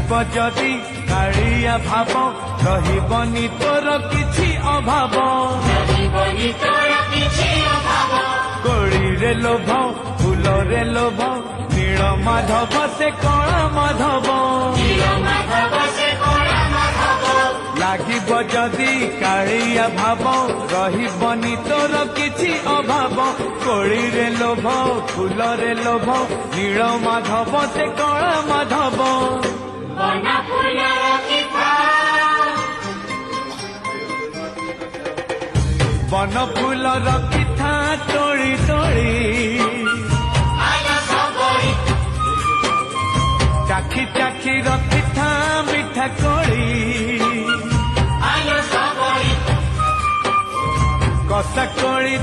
লাগিব যদি কাଳିয়া ভাব রহিবনি তোর কিছু অভাব কোড়িরে লোভ ফুলরে লোভ নীল মাধব সে কণা মাধব লাগিব যদি কাଳିয়া ভাব রহিবনি তোর কিছু অভাব কোড়িরে লোভ ফুলরে লোভ নীল মাধব সে কণা মাধব বন ফুল রখিথা তোଳି তোଳି চাখি চাখি রখিথা মিঠা কোଳି কষা কোଳି